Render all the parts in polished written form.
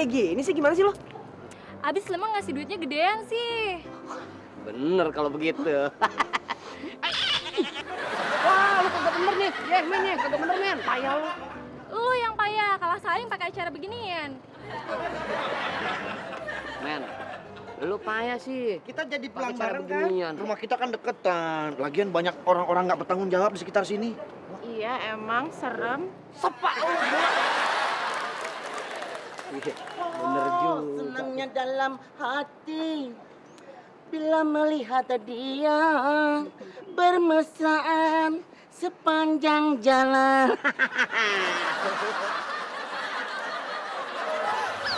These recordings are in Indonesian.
kayak gini sih, gimana sih lo? Abis Lemang ngasih duitnya gedean sih. Bener kalau begitu. Wah, lu kagak bener nih. Men, kagak bener, men. Payah lu. Lu yang payah, kalah saing pakai acara beginian. Men, lu payah sih. Kita jadi Pakai pulang cara bareng kan? beginian. Rumah kita kan deketan. Lagian banyak orang-orang nggak bertanggung jawab di sekitar sini. Iya, emang serem. Sepak lu. Bener juga. Senangnya dalam hati bila melihat dia bermesraan sepanjang jalan.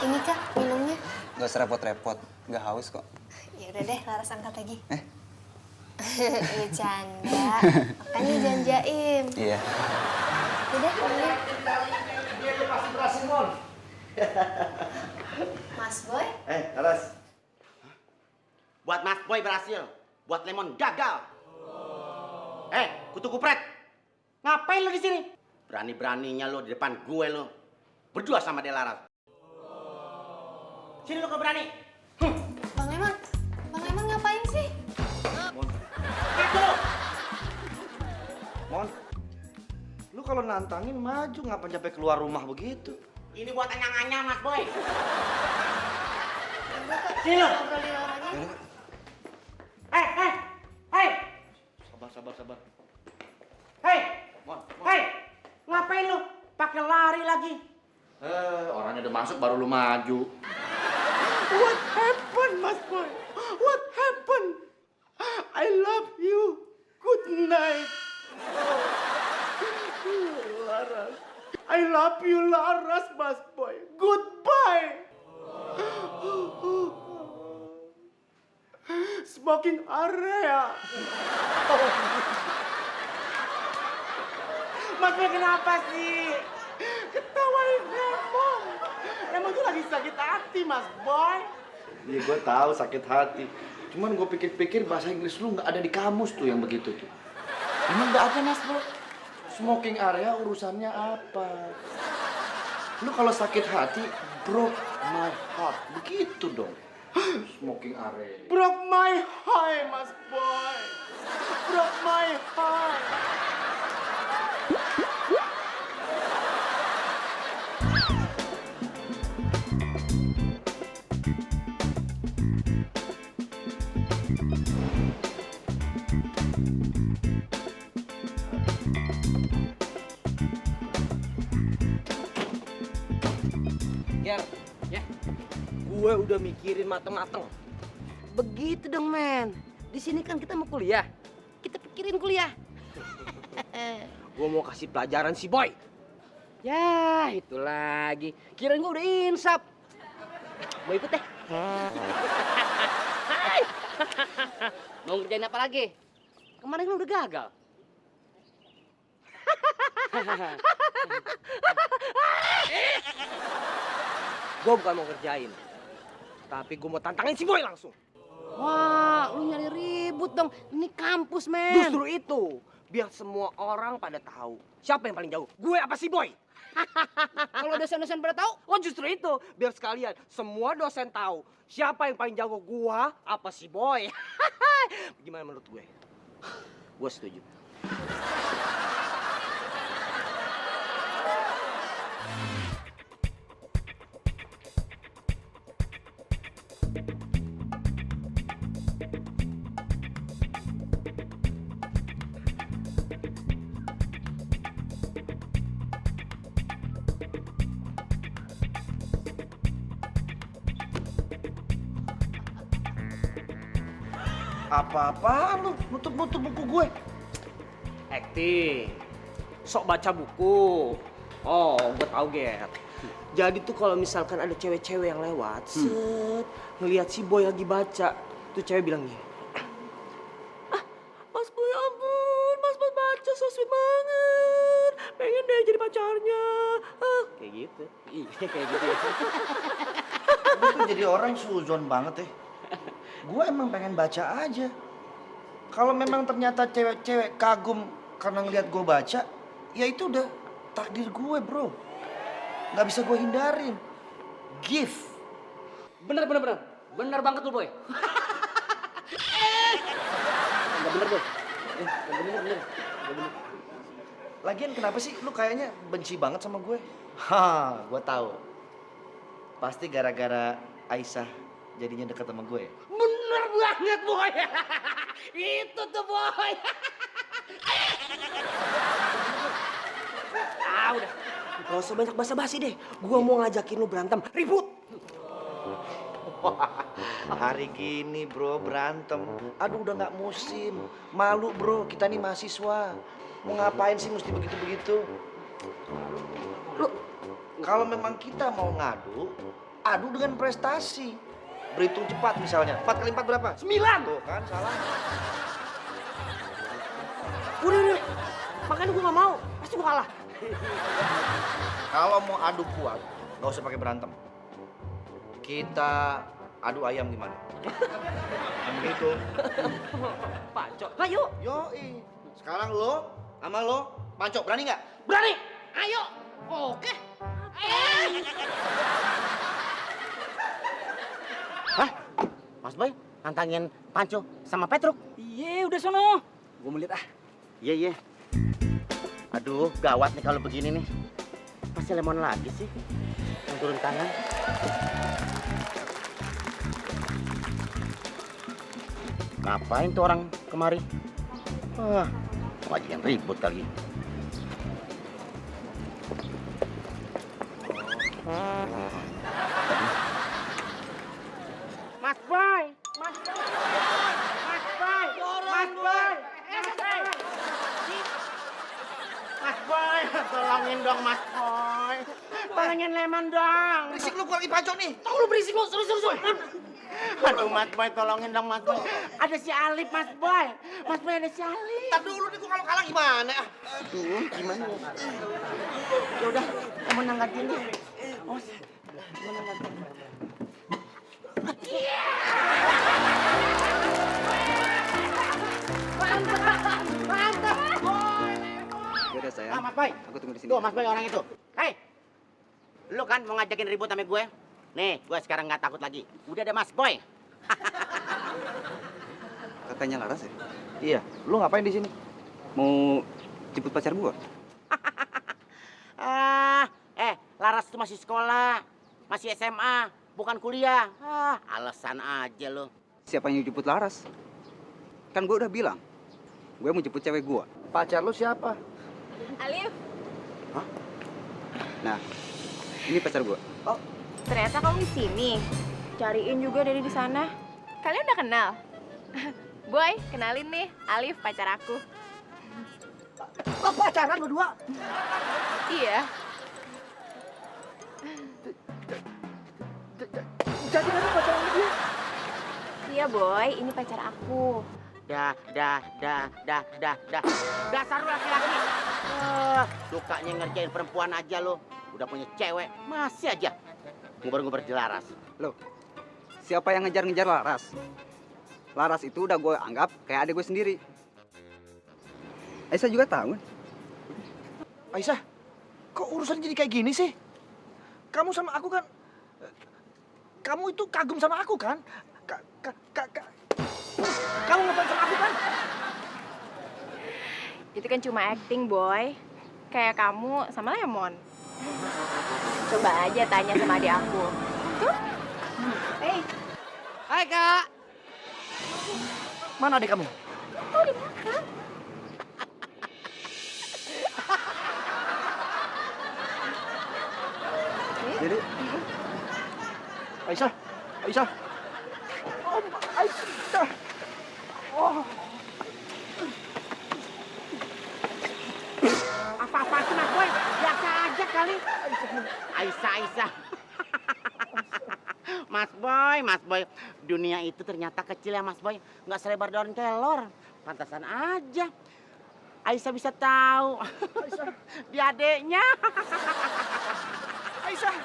Ini Kak, minumnya. Gak usah repot-repot, gak haus kok. Ya udah deh, Laras angkat lagi. Bercanda. Makanya janjain. Iya. Udah, minumnya. Dia pasti berhasil, Mon. Mas Boy, Laras. Buat Mas Boy berhasil, buat Lemon gagal. Kutu kupret. Ngapain lo di sini? Berani-beraninya lo di depan gue lo. Berdua sama Delaras. Sini lo kalau berani. Bang Lemon ngapain sih? Mon, lu kalau nantangin maju ngapa sampai keluar rumah begitu? Ini buat anyang-anyang Mas Boy. Sini lo. Ngobrol di luar aja. Sabar. Ngapain lo? Pakai lari lagi. Orangnya udah masuk baru lu maju. What happened, Mas Boy? What happened? I love you. Good night. Laras. I love you, Laras, Mas Boy. Goodbye. Smoking area. Mas Boy kenapa sih? Ketawain Lemon. Lemon tuh lagi sakit hati, Mas Boy. Iya, gue tahu sakit hati. Cuman gue pikir-pikir bahasa Inggris lu nggak ada di kamus tuh yang begitu tuh. Emang nggak ada, Mas Bro? Smoking area urusannya apa? Lu kalau sakit hati, broke my heart. Begitu dong. Smoking area. Broke my heart, Mas Boy. Broke my heart. Ger, ya. Gue udah mikirin mateng-mateng. Begitu dong, men. Di sini kan kita mau kuliah. Kita pikirin kuliah. Gue mau kasih pelajaran si Boy. Ya, itu lagi. Kirain gue udah insap. Mau ikut deh. Hai. Mau ngerjain apa lagi? Kemarin lu udah gagal. Gue bukan mau ngerjain, tapi gue mau tantangin si Boy langsung. Wah, lu nyari ribut dong. Ini kampus, men. Justru itu, biar semua orang pada tahu siapa yang paling jauh. Gue apa si Boy? Kalau dosen-dosen pada tahu, oh justru itu, biar sekalian semua dosen tahu siapa yang paling jago. Gue apa si Boy? Gimana menurut gue? Gue setuju. Apa-apaan lu? Nutup-nutup buku gue. Acting. Sok baca buku. Oh, gue tau, Ger. Jadi tuh kalau misalkan ada cewek-cewek yang lewat, set, ngelihat si Boy lagi baca, tuh cewek bilang gini. Mas Boy, ampun, Mas Boy baca so sweet banget. Pengen deh jadi pacarnya. Kayak gitu. Iya, kayak gitu. Lu tuh jadi orang suzon banget ya. Gue emang pengen baca aja. Kalau memang ternyata cewek-cewek kagum karena ngeliat gue baca, ya itu udah takdir gue, bro. Nggak bisa gue hindarin. gift. Bener banget lu boy. Enggak bener boy. Bener. Lagian kenapa sih lu kayaknya benci banget sama gue? Ha, gue tahu. Pasti gara-gara Aisyah jadinya dekat sama gue. Bener banget boy. Itu tuh boy. Udah. Gak usah banyak basa-basi deh. Gua mau ngajakin lu berantem, ribut. Hari gini bro berantem. Aduh udah nggak musim. Malu bro, kita nih mahasiswa. Mau ngapain sih mesti begitu-begitu? Lu, kalau memang kita mau ngadu, adu dengan prestasi. Berhitung cepat misalnya. 4 kali 4 berapa? 9. Tuh kan salah. Udah. Makanya gua gak mau. Pasti gua kalah. Kalau mau adu kuat, nggak usah pakai berantem. Kita adu ayam gimana? Yang begitu. Pancok. Ayo. Yoi. Sekarang lo sama lo, Pancok, berani nggak? Berani. Ayo. Oke. Hah? Mas Boy nantangin Panco sama Petruk? Iya, udah sono. Gua mau lihat ah. Iya. Aduh, gawat nih kalau begini nih. Pasti Lemon lagi sih yang turun tangan. Ngapain tuh orang kemari? Wah, ngajakin ribut kali. Mas Boy! Mas Boy, tolongin dong Mas Boy. Tolongin Lemon dong. Berisik lu gua lagi Pancok nih. Tahu lu berisik lu, seru. Aduh Mas Boy, tolongin dong Mas Boy. Ada si Alif Mas Boy. Mas Boy ada si Alif. Ntar dulu nih gua kalau kalah gimana? Aduh, gimana ya? Ya udah, kamu nanggatin deh. Oh, kamu nanggatin. Yaudah sayang. Ah, Mas Boy. Aku tunggu di sini. Tuh, Mas Boy orang itu. Hei, lu kan mau ngajakin ribut sama gue? Nih, gue sekarang nggak takut lagi. Udah ada Mas Boy. Kakaknya Laras ya? Iya, lu ngapain di sini? Mau jemput pacar gua? Laras tuh masih sekolah, masih SMA, bukan kuliah. Alasan aja lo. Siapa yang jemput Laras? Kan gua udah bilang, gue mau jemput cewek gua. Pacar lu siapa? Alif, Nah, ini pacar gua. Ternyata kamu di sini. Cariin juga dari di sana. kalian udah kenal? Boy, kenalin nih, Alif pacar aku. Kok pacaran berdua? Iya. Jadi lu pacaran sama dia? Iya Boy, ini pacar aku. Dah. Dasar lu laki-laki. Sukanya ngerjain perempuan aja lo. Udah punya cewek, masih aja nguber-nguber di Laras. Loh, siapa yang ngejar-ngejar Laras? Laras itu udah gue anggap kayak adik gue sendiri. Aisyah juga tahu kan? Aisyah, kok urusan jadi kayak gini sih? Kamu sama aku kan, kamu itu kagum sama aku kan? Kamu ngapain sama aku kan? Itu kan cuma acting Boy. Kayak kamu sama Lemon. Coba aja tanya sama adik aku. Tuh. Hey, Hai kak. Mana adik kamu? tuh di belakang. Jadi, Aisyah. Oh, Aisyah. Oh. Apa-apa sih Mas Boy? Biasa aja kali. Aisyah. Mas Boy. Dunia itu ternyata kecil ya Mas Boy. Nggak selebar daun kelor. Pantasan aja. Aisyah bisa tahu. Dia adeknya. Aisyah.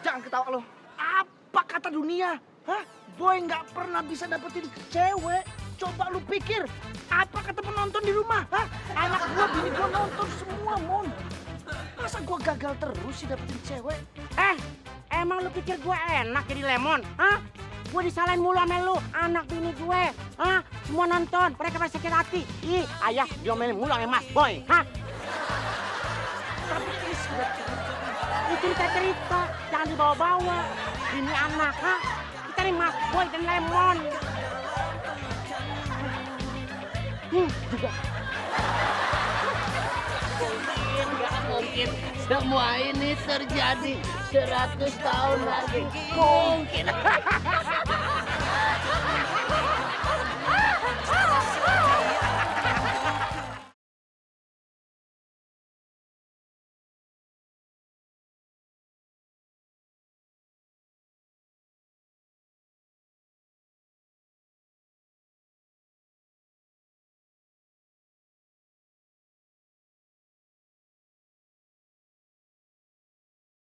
Jangan ketawa lo. Apa kata dunia? Hah? Boy nggak pernah bisa dapetin cewek. Coba lu pikir. Apa kata penonton di rumah? Hah? Anak gua, bini gua nonton semua, Mon. Masa gua gagal terus sih dapetin cewek? Emang lu pikir gue enak jadi lemon? Hah? Gue disalahin mulu sama lu, anak bini gue. Hah? Semua nonton, mereka pada sakit hati. Ih, ayah diomelin mulu sama Mas Boy. Hah? Tapi ini cerita-cerita, jangan dibawa-bawa. Ini anak, ha? Kita nih Mas Boy dan Lemon. Juga. Nggak mungkin semua ini terjadi 100 tahun lagi. Mungkin.